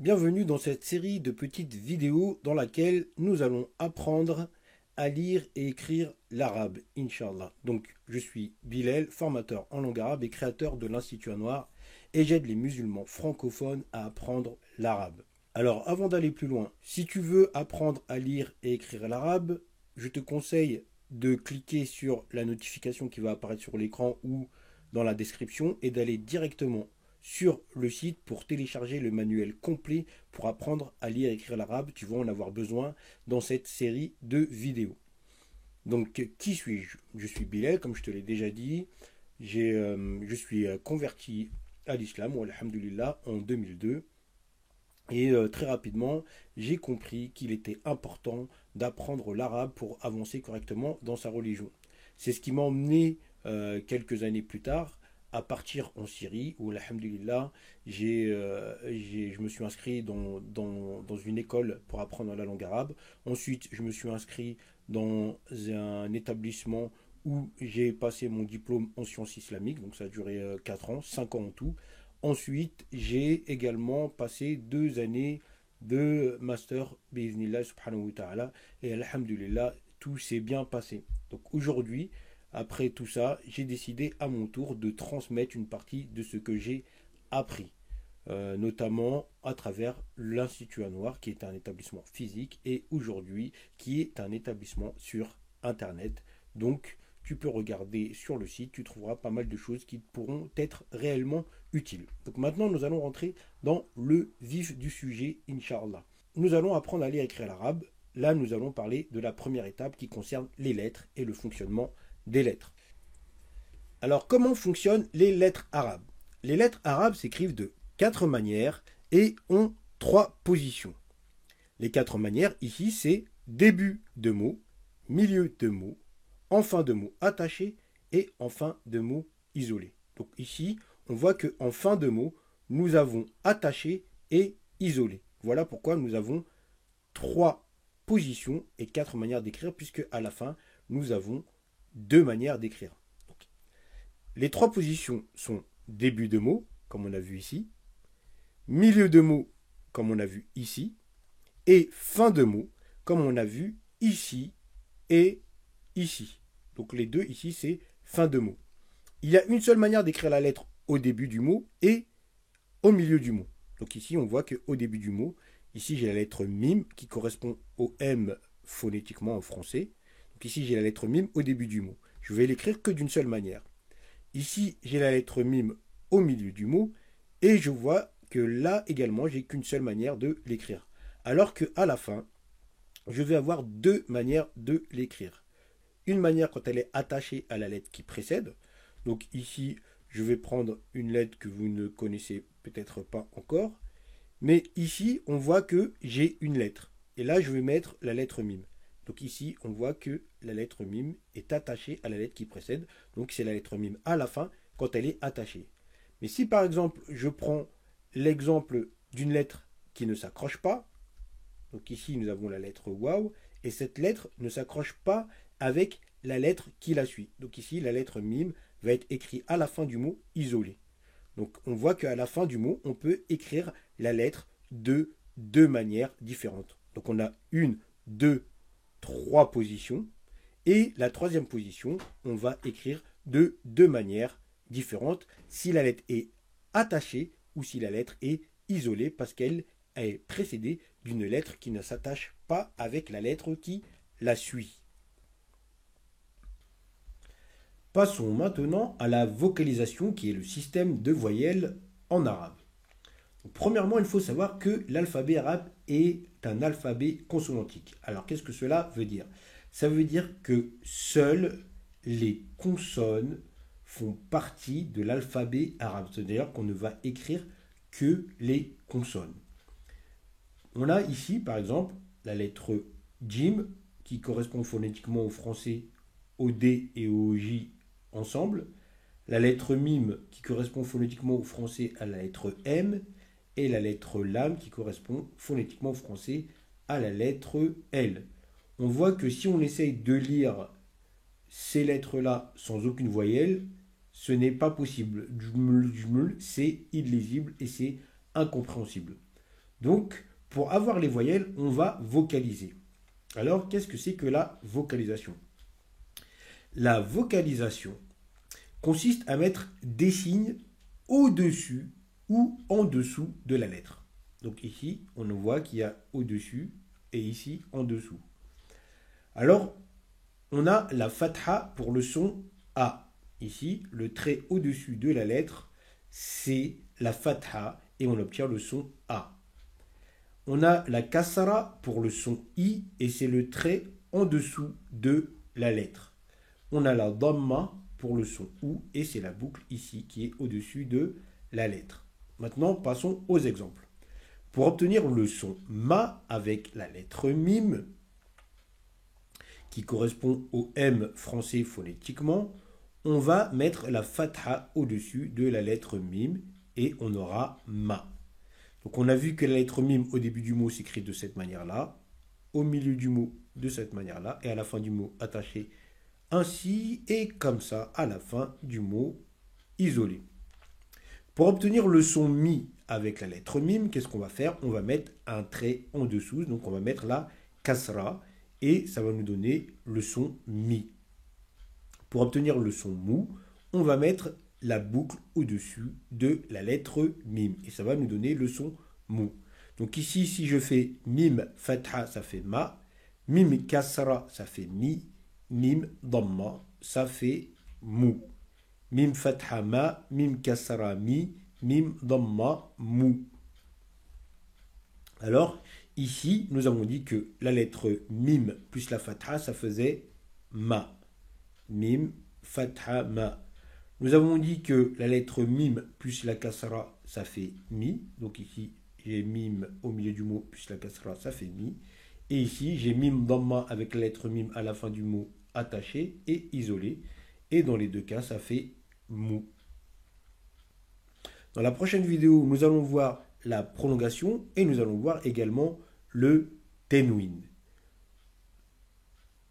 Bienvenue dans cette série de petites vidéos dans laquelle nous allons apprendre à lire et écrire l'arabe, Inch'Allah. Donc, je suis Bilal, formateur en langue arabe et créateur de l'Institut Noir, et j'aide les musulmans francophones à apprendre l'arabe. Alors, avant d'aller plus loin, si tu veux apprendre à lire et écrire l'arabe, je te conseille de cliquer sur la notification qui va apparaître sur l'écran ou dans la description et d'aller directement sur le site pour télécharger le manuel complet pour apprendre à lire et écrire l'arabe. Tu vas en avoir besoin dans cette série de vidéos. Donc, qui suis-je? Je suis Bilal, comme je te l'ai déjà dit. Je suis converti à l'islam, ou alhamdulillah, en 2002. Et très rapidement, j'ai compris qu'il était important d'apprendre l'arabe pour avancer correctement dans sa religion. C'est ce qui m'a emmené quelques années plus tard à partir en Syrie, où, alhamdulillah, je me suis inscrit dans une école pour apprendre la langue arabe. Ensuite, je me suis inscrit dans un établissement où j'ai passé mon diplôme en sciences islamiques, donc ça a duré 4 ans, 5 ans en tout. Ensuite, j'ai également passé 2 années de master, biiznillah subhanahu wa ta'ala, et alhamdulillah, tout s'est bien passé. Donc aujourd'hui, après tout ça, j'ai décidé à mon tour de transmettre une partie de ce que j'ai appris, notamment à travers l'Institut Noir, qui est un établissement physique, et aujourd'hui, qui est un établissement sur Internet. Donc, tu peux regarder sur le site, tu trouveras pas mal de choses qui pourront être réellement utiles. Donc maintenant, nous allons rentrer dans le vif du sujet, Inch'Allah. Nous allons apprendre à lire et écrire l'arabe. Là, nous allons parler de la première étape qui concerne les lettres et le fonctionnement des lettres. Alors, comment fonctionnent les lettres arabes? Les lettres arabes s'écrivent de 4 manières et ont 3 positions. Les 4 manières, ici, c'est début de mot, milieu de mot, en fin de mot attaché et en fin de mot isolé. Donc ici, on voit qu'en fin de mot, nous avons attaché et isolé. Voilà pourquoi nous avons 3 positions et 4 manières d'écrire, puisque à la fin, nous avons 2 manières d'écrire. Donc, les 3 positions sont début de mot, comme on a vu ici, milieu de mot, comme on a vu ici, et fin de mot, comme on a vu ici et ici. Donc les deux ici, c'est fin de mot. Il y a une seule manière d'écrire la lettre au début du mot et au milieu du mot. Donc ici, on voit qu'au début du mot, ici j'ai la lettre mime qui correspond au M phonétiquement en français. Donc ici, j'ai la lettre mime au début du mot. Je vais l'écrire que d'une seule manière. Ici, j'ai la lettre mime au milieu du mot et je vois que là également, j'ai qu'une seule manière de l'écrire. Alors qu'à la fin, je vais avoir 2 manières de l'écrire. Une manière quand elle est attachée à la lettre qui précède. Donc ici, je vais prendre une lettre que vous ne connaissez peut-être pas encore. Mais ici, on voit que j'ai une lettre. Et là, je vais mettre la lettre mime. Donc ici, on voit que la lettre mime est attachée à la lettre qui précède. Donc c'est la lettre mime à la fin quand elle est attachée. Mais si par exemple, je prends l'exemple d'une lettre qui ne s'accroche pas, donc ici, nous avons la lettre waouh, et cette lettre ne s'accroche pas avec la lettre qui la suit. Donc ici, la lettre mime va être écrite à la fin du mot isolé. Donc on voit qu'à la fin du mot, on peut écrire la lettre de 2 manières différentes. Donc on a une, deux, 3 positions. Et la 3e position, on va écrire de 2 manières différentes si la lettre est attachée ou si la lettre est isolée parce qu'elle est précédée d'une lettre qui ne s'attache pas avec la lettre qui la suit. Passons maintenant à la vocalisation qui est le système de voyelles en arabe. Donc, premièrement, il faut savoir que l'alphabet arabe est un alphabet consonantique. Alors qu'est-ce que cela veut dire? Ça veut dire que seules les consonnes font partie de l'alphabet arabe. C'est-à-dire qu'on ne va écrire que les consonnes. On a ici, par exemple, la lettre Jim, qui correspond phonétiquement au français au D et au J ensemble, la lettre Mime, qui correspond phonétiquement au français à la lettre M, et la lettre Lam, qui correspond phonétiquement au français à la lettre L. On voit que si on essaye de lire ces lettres-là sans aucune voyelle, ce n'est pas possible. Jmul, c'est illisible et c'est incompréhensible. Donc, pour avoir les voyelles, on va vocaliser. Alors, qu'est-ce que c'est que la vocalisation? La vocalisation consiste à mettre des signes au-dessus ou en dessous de la lettre. Donc ici, on voit qu'il y a au-dessus et ici en dessous. Alors, on a la fatha pour le son A. Ici, le trait au-dessus de la lettre, c'est la fatha et on obtient le son A. On a la kasra pour le son I et c'est le trait en dessous de la lettre. On a la dhamma pour le son OU et c'est la boucle ici qui est au-dessus de la lettre. Maintenant, passons aux exemples. Pour obtenir le son ma avec la lettre mim, qui correspond au M français phonétiquement, on va mettre la fatha au-dessus de la lettre mim et on aura ma. Donc on a vu que la lettre mim au début du mot s'écrit de cette manière-là, au milieu du mot de cette manière-là et à la fin du mot attaché ainsi et comme ça à la fin du mot isolé. Pour obtenir le son mi avec la lettre mim, qu'est-ce qu'on va faire? On va mettre un trait en dessous, donc on va mettre la kasra et ça va nous donner le son mi. Pour obtenir le son mou, on va mettre la boucle au-dessus de la lettre mim et ça va nous donner le son mou. Donc ici, si je fais mim fatha, ça fait ma, mim kasra, ça fait mi, mim dhamma, ça fait mou. Mim fatha ma, mim kasra mi, mim dhamma mou. Alors, ici, nous avons dit que la lettre mim plus la fatha, ça faisait ma. Mim, fatha, ma. Nous avons dit que la lettre mim plus la kasra, ça fait mi. Donc ici, j'ai mim au milieu du mot plus la kasra, ça fait mi. Et ici, j'ai mim dhamma avec la lettre mim à la fin du mot attaché et isolé. Et dans les deux cas, ça fait mou. Dans la prochaine vidéo, nous allons voir la prolongation et nous allons voir également le tenwin.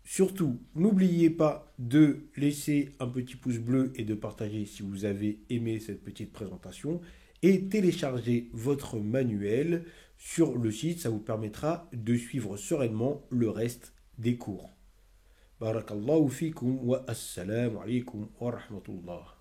Surtout, n'oubliez pas de laisser un petit pouce bleu et de partager si vous avez aimé cette petite présentation et télécharger votre manuel sur le site, ça vous permettra de suivre sereinement le reste des cours. Barakallahu fikum wa assalamu alaikum wa rahmatullah.